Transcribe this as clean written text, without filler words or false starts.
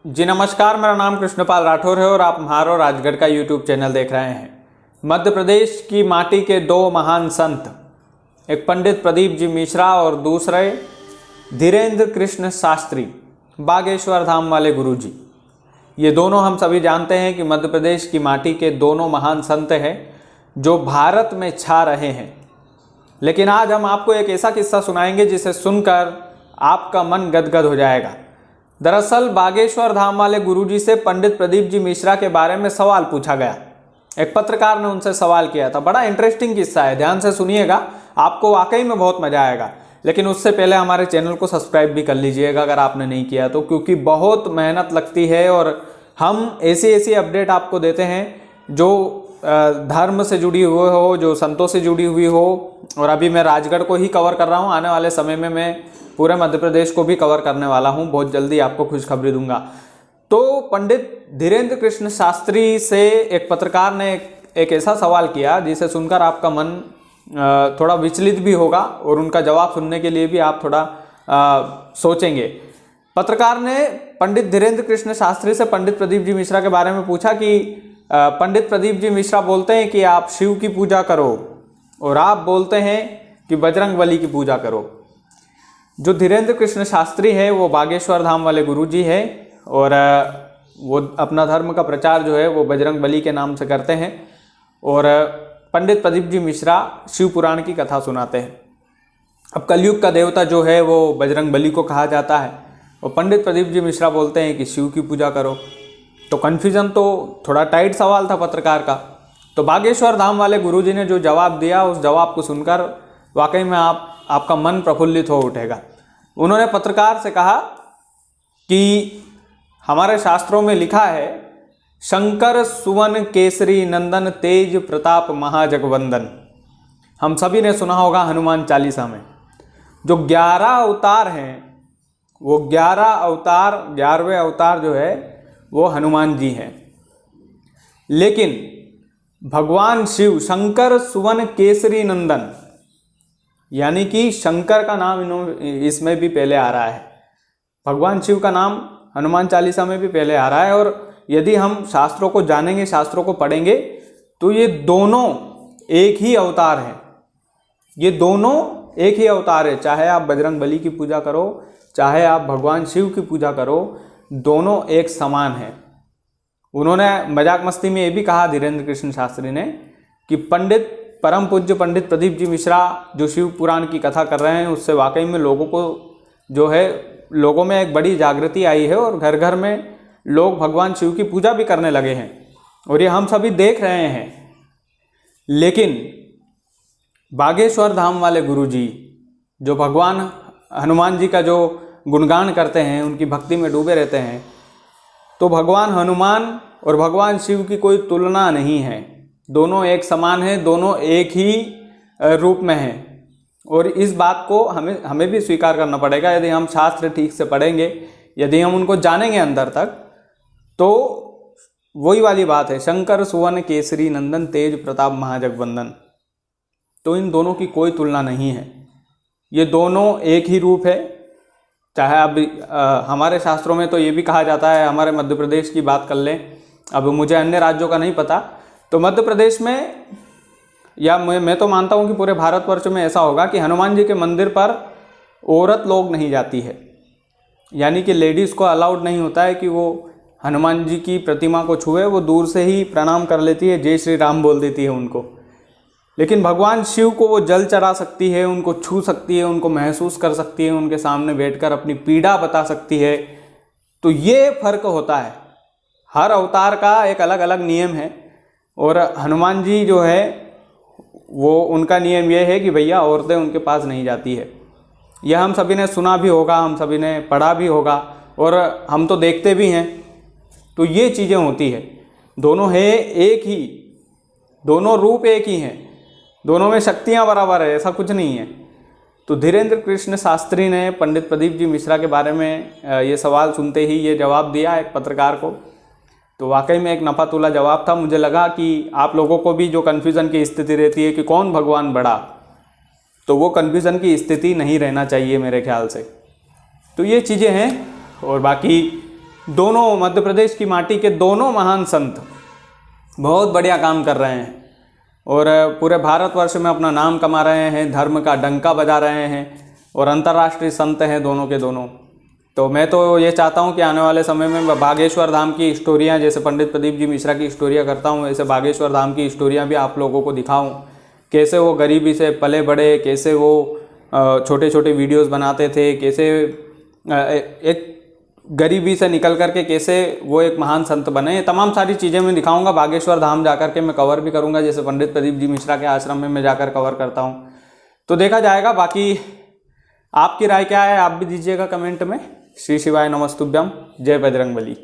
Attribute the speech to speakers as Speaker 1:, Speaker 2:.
Speaker 1: जी नमस्कार, मेरा नाम कृष्णपाल राठौर है और आप म्हारो राजगढ़ का यूट्यूब चैनल देख रहे हैं। मध्य प्रदेश की माटी के दो महान संत, एक पंडित प्रदीप जी मिश्रा और दूसरे धीरेन्द्र कृष्ण शास्त्री, बागेश्वर धाम वाले गुरुजी। ये दोनों हम सभी जानते हैं कि मध्य प्रदेश की माटी के दोनों महान संत हैं जो भारत में छा रहे हैं। लेकिन आज हम आपको एक ऐसा किस्सा सुनाएंगे जिसे सुनकर आपका मन गदगद हो जाएगा। दरअसल बागेश्वर धाम वाले गुरुजी से पंडित प्रदीप जी मिश्रा के बारे में सवाल पूछा गया। एक पत्रकार ने उनसे सवाल किया था। बड़ा इंटरेस्टिंग किस्सा है, ध्यान से सुनिएगा, आपको वाकई में बहुत मजा आएगा। लेकिन उससे पहले हमारे चैनल को सब्सक्राइब भी कर लीजिएगा अगर आपने नहीं किया तो, क्योंकि बहुत मेहनत लगती है और हम ऐसी अपडेट आपको देते हैं जो धर्म से जुड़ी हुई हो, जो संतों से जुड़ी हुई हो। और अभी मैं राजगढ़ को ही कवर कर रहा हूँ, आने वाले समय में मैं पूरे मध्य प्रदेश को भी कवर करने वाला हूँ। बहुत जल्दी आपको खुशखबरी दूंगा। तो पंडित धीरेन्द्र कृष्ण शास्त्री से एक पत्रकार ने एक ऐसा सवाल किया जिसे सुनकर आपका मन थोड़ा विचलित भी होगा और उनका जवाब सुनने के लिए भी आप थोड़ा सोचेंगे। पत्रकार ने पंडित धीरेन्द्र कृष्ण शास्त्री से पंडित प्रदीप जी मिश्रा के बारे में पूछा कि पंडित प्रदीप जी मिश्रा बोलते हैं कि आप शिव की पूजा करो और आप बोलते हैं कि बजरंगबली की पूजा करो। जो धीरेन्द्र कृष्ण शास्त्री है वो बागेश्वर धाम वाले गुरुजी है और वो अपना धर्म का प्रचार जो है वो बजरंगबली के नाम से करते हैं और पंडित प्रदीप जी मिश्रा शिव पुराण की कथा सुनाते हैं। अब कलयुग का देवता जो है वो बजरंगबली को कहा जाता है और पंडित प्रदीप जी मिश्रा बोलते हैं कि शिव की पूजा करो। तो कन्फ्यूजन तो थोड़ा टाइट सवाल था पत्रकार का। तो बागेश्वर धाम वाले गुरुजी ने जो जवाब दिया, उस जवाब को सुनकर वाकई में आपका मन प्रफुल्लित हो उठेगा। उन्होंने पत्रकार से कहा कि हमारे शास्त्रों में लिखा है, शंकर सुवन केसरी नंदन तेज प्रताप महाजगवंदन। हम सभी ने सुना होगा हनुमान चालीसा में जो 11 अवतार हैं, वो 11 अवतार, 11वें अवतार जो है वो हनुमान जी हैं। लेकिन भगवान शिव शंकर सुवन केसरी नंदन, यानी कि शंकर का नाम इसमें भी पहले आ रहा है, भगवान शिव का नाम हनुमान चालीसा में भी पहले आ रहा है। और यदि हम शास्त्रों को जानेंगे, शास्त्रों को पढ़ेंगे तो ये दोनों एक ही अवतार हैं। ये दोनों एक ही अवतार है। चाहे आप बजरंगबली की पूजा करो, चाहे आप भगवान शिव की पूजा करो, दोनों एक समान हैं। उन्होंने मजाक मस्ती में ये भी कहा, धीरेन्द्र कृष्ण शास्त्री ने, कि परम पूज्य पंडित प्रदीप जी मिश्रा जो शिव पुराण की कथा कर रहे हैं उससे वाकई में लोगों को जो है, लोगों में एक बड़ी जागृति आई है और घर घर में लोग भगवान शिव की पूजा भी करने लगे हैं और ये हम सभी देख रहे हैं। लेकिन बागेश्वर धाम वाले गुरुजी जो भगवान हनुमान जी का जो गुणगान करते हैं, उनकी भक्ति में डूबे रहते हैं, तो भगवान हनुमान और भगवान शिव की कोई तुलना नहीं है। दोनों एक समान हैं, दोनों एक ही रूप में हैं। और इस बात को हमें भी स्वीकार करना पड़ेगा। यदि हम शास्त्र ठीक से पढ़ेंगे, यदि हम उनको जानेंगे अंदर तक, तो वही वाली बात है, शंकर सुवन केसरी नंदन तेज प्रताप महाजगवंदन। तो इन दोनों की कोई तुलना नहीं है, ये दोनों एक ही रूप है। चाहे अब हमारे शास्त्रों में तो ये भी कहा जाता है, हमारे मध्य प्रदेश की बात कर लें, अब मुझे अन्य राज्यों का नहीं पता, तो मध्य प्रदेश में या मैं तो मानता हूँ कि पूरे भारतवर्ष में ऐसा होगा कि हनुमान जी के मंदिर पर औरत लोग नहीं जाती है, यानी कि लेडीज़ को अलाउड नहीं होता है कि वो हनुमान जी की प्रतिमा को छुए। वो दूर से ही प्रणाम कर लेती है, जय श्री राम बोल देती है उनको। लेकिन भगवान शिव को वो जल चढ़ा सकती है, उनको छू सकती है, उनको महसूस कर सकती है, उनके सामने बैठकर अपनी पीड़ा बता सकती है। तो ये फर्क होता है, हर अवतार का एक अलग अलग नियम है। और हनुमान जी जो है वो, उनका नियम ये है कि भैया औरतें उनके पास नहीं जाती है। यह हम सभी ने सुना भी होगा, हम सभी ने पढ़ा भी होगा और हम तो देखते भी हैं। तो ये चीज़ें होती है, दोनों है एक ही, दोनों रूप एक ही हैं, दोनों में शक्तियाँ बराबर है, ऐसा कुछ नहीं है। तो धीरेन्द्र कृष्ण शास्त्री ने पंडित प्रदीप जी मिश्रा के बारे में ये सवाल सुनते ही ये जवाब दिया एक पत्रकार को। तो वाकई में एक नफा तुला जवाब था। मुझे लगा कि आप लोगों को भी जो कन्फ्यूज़न की स्थिति रहती है कि कौन भगवान बड़ा, तो वो कन्फ्यूज़न की स्थिति नहीं रहना चाहिए मेरे ख्याल से। तो ये चीज़ें हैं। और बाकी दोनों मध्य प्रदेश की माटी के दोनों महान संत बहुत बढ़िया काम कर रहे हैं और पूरे भारतवर्ष में अपना नाम कमा रहे हैं, धर्म का डंका बजा रहे हैं और अंतर्राष्ट्रीय संत हैं दोनों के दोनों। तो मैं तो ये चाहता हूँ कि आने वाले समय में बागेश्वर धाम की स्टोरियाँ, जैसे पंडित प्रदीप जी मिश्रा की स्टोरियाँ करता हूँ, ऐसे बागेश्वर धाम की स्टोरियाँ भी आप लोगों को दिखाऊँ, कैसे वो गरीबी से पले बढ़े, कैसे वो छोटे छोटे वीडियोस बनाते थे, कैसे एक गरीबी से निकल करके कैसे वो एक महान संत बने। ये तमाम सारी चीज़ें मैं दिखाऊंगा। बागेश्वर धाम जाकर के मैं कवर भी करूंगा, जैसे पंडित प्रदीप जी मिश्रा के आश्रम में मैं जाकर कवर करता हूं। तो देखा जाएगा। बाकी आपकी राय क्या है आप भी दीजिएगा कमेंट में। श्री शिवाय नमस्तुभ्यम। जय बजरंगबली।